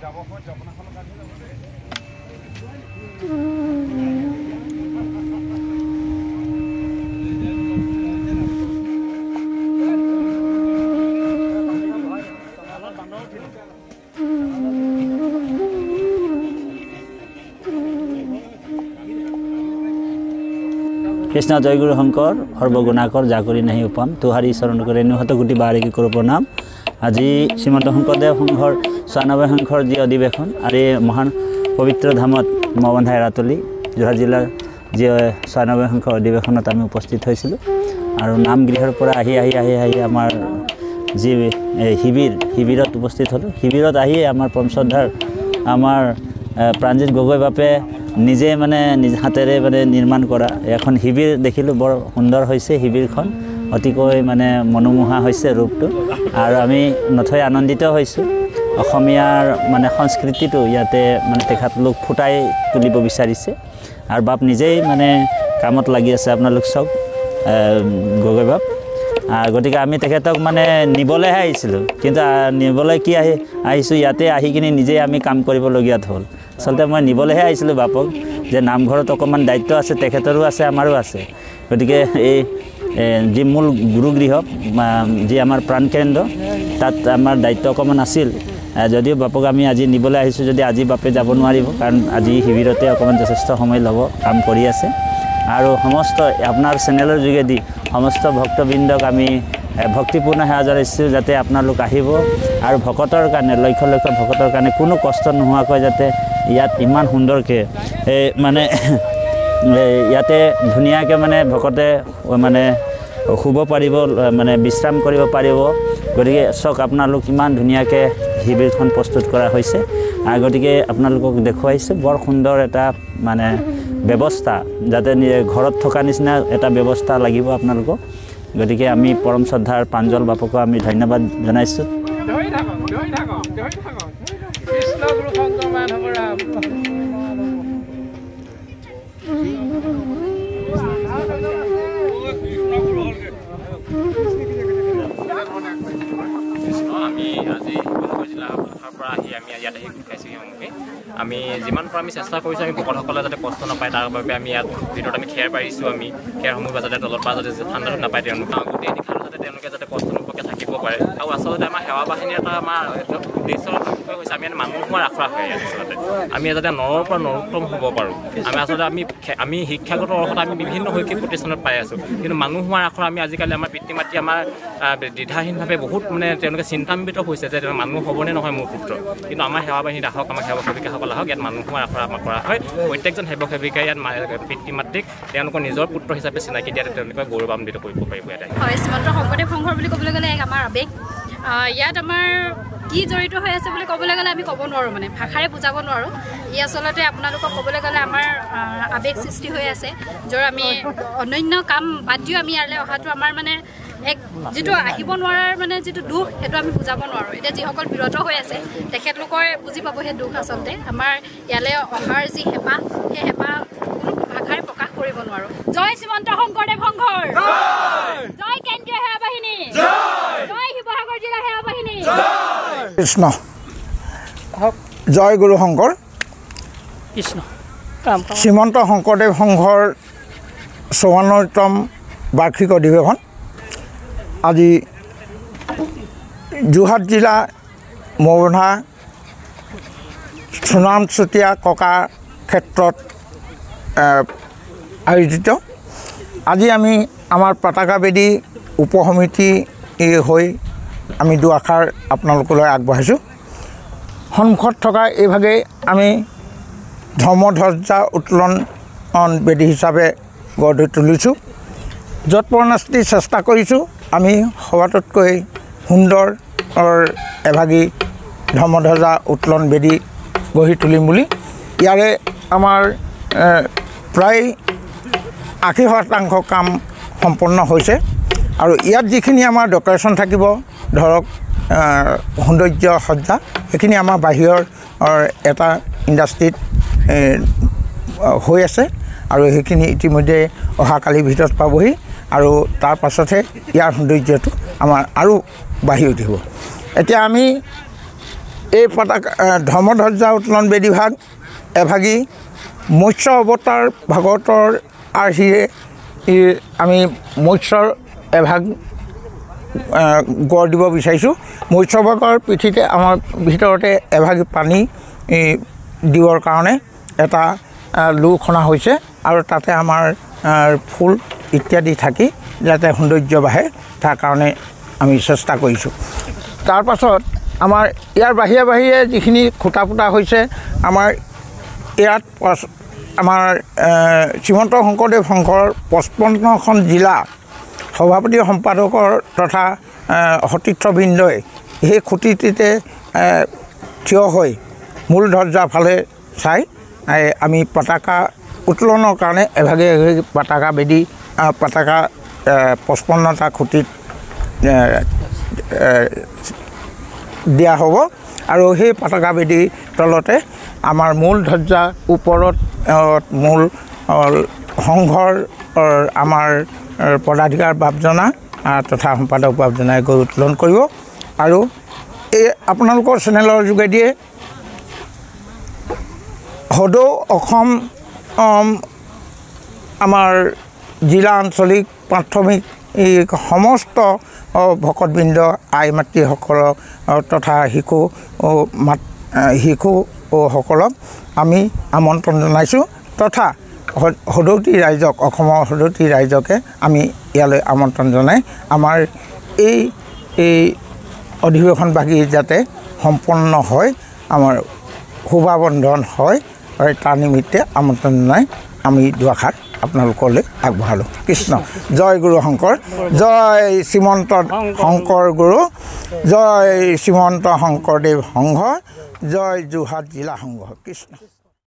कृष्ण जय गुरु शंकर सर्वगुणाकर जाकरी नहीं उपम तुहारी शरण करे नुहत गुटी बारिकी करो प्रणाम। আজি শ্ৰীমন্ত শংকৰদেৱ সংঘৰ ৯৪ সংঘৰ যি অধিৱেশন আৰু মহান পবিত্ৰ ধামত মবন্ধা এৰাতলি যোৰহাট জিলাৰ যি ৯৪ সংঘৰ অধিৱেশনত আমি উপস্থিত হৈছিলোঁ আৰু নামগৃহৰ পৰা আহি আমাৰ যি শিবিৰত উপস্থিত হ'লোঁ। শিবিৰত আহি আমাৰ পৰমশ্ৰদ্ধাৰ আমাৰ প্ৰাণজিৎ গগৈ বাপে নিজে মানে নিজ হাতেৰে মানে নিৰ্মাণ কৰা এখন শিবিৰ দেখিলোঁ। বৰ সুন্দৰ হৈছে শিবিৰখন, অতিকৈ মানে মনোমোহা হৈছে ৰূপটো আৰু আমি নথৈ আনন্দিত হৈছোঁ। অসমীয়াৰ মানে সংস্কৃতিটো ইয়াতে মানে তেখেতলোক ফুটাই তুলিব বিচাৰিছে আৰু বাপ নিজেই মানে কামত লাগি আছে। আপোনালোক চাওক গগৈ বাপ, গতিকে আমি তেখেতক মানে নিবলৈহে আহিছিলোঁ, কিন্তু নিবলৈ কি আহিছোঁ ইয়াতে আহি কিনি নিজেই আমি কাম কৰিবলগীয়াত হ'ল। আচলতে মই নিবলৈহে আহিছিলোঁ বাপক, যে নামঘৰত অকণমান দায়িত্ব আছে, তেখেতৰো আছে আমাৰো আছে। গতিকে এই যি মূল গুৰুগৃহ যি আমাৰ প্ৰাণকেন্দ্ৰ তাত আমাৰ দায়িত্ব অকণমান আছিল। যদিও বাপক আমি আজি নিবলৈ আহিছোঁ, যদি আজি বাপে যাব নোৱাৰিব, কাৰণ আজি শিবিৰতে অকণমান যথেষ্ট সময় ল'ব, কাম কৰি আছে। আৰু সমস্ত আপোনাৰ চেনেলৰ যোগেদি সমস্ত ভক্তবৃন্দক আমি ভক্তিপূৰ্ণ সেৱা জনাইছোঁ, যাতে আপোনালোক আহিব আৰু ভকতৰ কাৰণে লক্ষ লক্ষ ভকতৰ কাৰণে কোনো কষ্ট নোহোৱাকৈ যাতে ইয়াত ইমান সুন্দৰকৈ মানে ইয়াতে ধুনীয়াকৈ মানে ভকতে মানে শুব পাৰিব, মানে বিশ্ৰাম কৰিব পাৰিব। গতিকে চাওক আপোনালোক ইমান ধুনীয়াকৈ শিবিৰখন প্ৰস্তুত কৰা হৈছে। গতিকে আপোনালোকক দেখুৱাইছোঁ বৰ সুন্দৰ এটা মানে ব্যৱস্থা, যাতে ঘৰত থকা নিচিনা এটা ব্যৱস্থা লাগিব আপোনালোকক। গতিকে আমি পৰম শ্ৰদ্ধাৰ প্ৰাঞ্জল বাপকো আমি ধন্যবাদ জনাইছোঁ। আমি আজি শিৱসাগৰ জিলাৰ পৰা আহি আমি ইয়াত আহি গোট খাইছোঁ। আমি যিমান পাৰোঁ আমি চেষ্টা কৰিছোঁ আমি ভকতসকলে যাতে কষ্ট নাপায় তাৰ বাবে আমি ইয়াত ভিতৰত আমি খেৰ পাৰিছোঁ। আমি খেৰসমূহ যাতে তলৰ পৰা যাতে ঠাণ্ডাটো নাপায় তেওঁলোক, গোটেই নিশাটো যাতে তেওঁলোকে যাতে কষ্ট নোপোৱাকৈ থাকিব পাৰে। আৰু আচলতে আমাৰ সেৱা বাহিনীৰ এটা আমাৰ উদ্দেশ্যৰ বিষয় হৈছে আমি মানুহ হোৱাৰ আশা হয় ইয়াত। আচলতে আমি যাতে নৰৰ পৰা নৰোত্তম হ'ব পাৰোঁ। আমি আচলতে আমি শিক্ষাগত অৰ্হতা আমি বিভিন্ন শৈক্ষিক প্ৰতিষ্ঠানত পাই আছোঁ, কিন্তু মানুহ হোৱাৰ আশা আমি আজিকালি আমাৰ পিতৃ মাতৃ আমাৰ দ্বিধাহীনভাৱে বহুত মানে তেওঁলোকে চিন্তান্বিত হৈছে যে মানুহ হ'বনে নহয় মোৰ পুত্ৰ। কিন্তু আমাৰ সেৱা বাহিনীত আহক, আমাৰ সেৱা সেৱিকাসকল আহক, ইয়াত মানুহ হোৱাৰ আশা আমাৰ কৰা হয়। প্ৰত্যেকজন সেৱক সেৱিকাই ইয়াত পিতৃ মাতৃক তেওঁলোকৰ নিজৰ পুত্ৰ হিচাপে চিনাকি দিয়াতে তেওঁলোকে গৌৰৱান্বিত কৰিব পাৰিব। ইয়াতে হয়, শ্ৰীমন্ত শংকৰদেৱ সংঘৰ বুলি ক'বলৈ গ'লে এক আমাৰ আৱেগ। ইয়াত আমাৰ কি জড়িত হৈ আছে বুলি ক'বলৈ গ'লে আমি ক'ব নোৱাৰোঁ, মানে ভাষাৰে বুজাব নোৱাৰোঁ। ই আচলতে আপোনালোকক ক'বলৈ গ'লে আমাৰ আৱেগ সৃষ্টি হৈ আছে, য'ৰ আমি অন্যান্য কাম বাদ দিও আমি ইয়ালৈ অহাটো আমাৰ মানে এক যিটো আহিব নোৱাৰাৰ মানে যিটো দুখ, সেইটো আমি বুজাব নোৱাৰোঁ। এতিয়া যিসকল বিৰত হৈ আছে তেখেতলোকৰ বুজি পাব সেই দুখ। আচলতে আমাৰ ইয়ালৈ অহাৰ যি হেঁপাহ, সেই হেঁপাহ কোনো ভাষাৰে প্ৰকাশ কৰিব নোৱাৰোঁ। জয় শ্ৰীমন্ত শংকৰদেৱ সংঘৰ, জয় কেন্দ্ৰীয় সেৱা বাহিনী, জয় শিৱসাগৰ জিলা সেৱা বাহিনী। কৃষ্ণ জয় গুৰু শংকৰ। কৃষ্ণ শ্ৰীমন্ত শংকৰদেৱ সংঘৰ ৫৪তম বাৰ্ষিক অধিৱেশন আজি যোৰহাট জিলা মৌবন্ধা সোণাম চুতীয়া ককা ক্ষেত্ৰত আয়োজিত। আজি আমি আমাৰ পতাকাবেদী উপসমিতি হৈ আমি দুআষাৰ আপোনালোকলৈ আগবঢ়াইছোঁ। সন্মুখত থকা এইভাগে আমি ধৰ্মধ্বজা উত্তোলন বেদী হিচাপে গঢ় তুলিছোঁ। যৎপৰোনাস্তি চেষ্টা কৰিছোঁ আমি সবাতোতকৈ সুন্দৰ এভাগী ধৰ্মধ্বজা উত্তোলন বেদী গঢ়ি তুলিম বুলি। ইয়াৰে আমাৰ প্ৰায় ৮০% কাম সম্পন্ন হৈছে আৰু ইয়াত যিখিনি আমাৰ ডেকৰেশ্যন থাকিব, ধৰক সৌন্দৰ্য সজ্জা, সেইখিনি আমাৰ বাহিৰৰ এটা ইণ্ডাষ্ট্ৰিত হৈ আছে আৰু সেইখিনি ইতিমধ্যে অহাকালিৰ ভিতৰত পাবহি আৰু তাৰ পাছতহে ইয়াৰ সৌন্দৰ্যটো আমাৰ আৰু বাঢ়ি উঠিব। এতিয়া আমি এই পতাকা ধৰ্মধ্বজা উত্তোলন বেদীভাগ এভাগী মৎস্য অৱতাৰ ভাগৱতৰ আৰ্হিৰে আমি মৎস্যৰ এভাগ গঢ় দিব বিচাৰিছোঁ। মৎস্যভাগৰ পিঠিতে আমাৰ ভিতৰতে এভাগী পানী দিবৰ কাৰণে এটা লো খনা হৈছে আৰু তাতে আমাৰ ফুল ইত্যাদি থাকি যাতে সৌন্দৰ্য বাঢ়ে তাৰ কাৰণে আমি চেষ্টা কৰিছোঁ। তাৰ পাছত আমাৰ ইয়াৰ বাহিৰে বাহিৰে যিখিনি খুঁটা পুটা হৈছে আমাৰ ইয়াত আমাৰ শ্ৰীমন্ত শংকৰদেৱ সংঘৰ 55খন জিলা সভাপতি সম্পাদকৰ তথা সতীৰ্থবৃন্দই সেই খুঁটিটিতে থিয় হৈ মূল ধ্বজাৰ ফালে চাই আমি পতাকা উত্তোলনৰ কাৰণে এভাগে পতাকা বেদী পতাকা 55টা খুঁটিত দিয়া হ'ব আৰু সেই পতাকা বেদীৰ তলতে আমাৰ মূল ধ্বজাৰ ওপৰত মূল সংঘৰ আমাৰ পদাধিকাৰ বাপজনা তথা সম্পাদক বাপজনাই গৈ উত্তোলন কৰিব আৰু এই আপোনালোকৰ চেনেলৰ যোগেদিয়ে সদৌ অসম আমাৰ জিলা আঞ্চলিক প্ৰাথমিক এই সমস্ত ভকতবৃন্দ আই মাতৃসকলক তথা শিশুসকলক আমি আমন্ত্ৰণ জনাইছোঁ তথা সদৌতি ৰাইজক অসমৰ সদৌতি ৰাইজকে আমি ইয়ালৈ আমন্ত্ৰণ জনাই আমাৰ এই অধিৱেশনভাগী যাতে সম্পন্ন হয় আমাৰ শোভাবন্ধন হয় তাৰ নিমিত্তে আমন্ত্ৰণ জনাই আমি দুআষাৰ আপোনালোকলৈ আগবঢ়ালোঁ। কৃষ্ণ জয় গুৰু শংকৰ, জয় শ্ৰীমন্ত শংকৰ গুৰু, জয় শ্ৰীমন্ত শংকৰদেৱ সংঘ, জয় যোৰহাট জিলা সংঘ। কৃষ্ণ।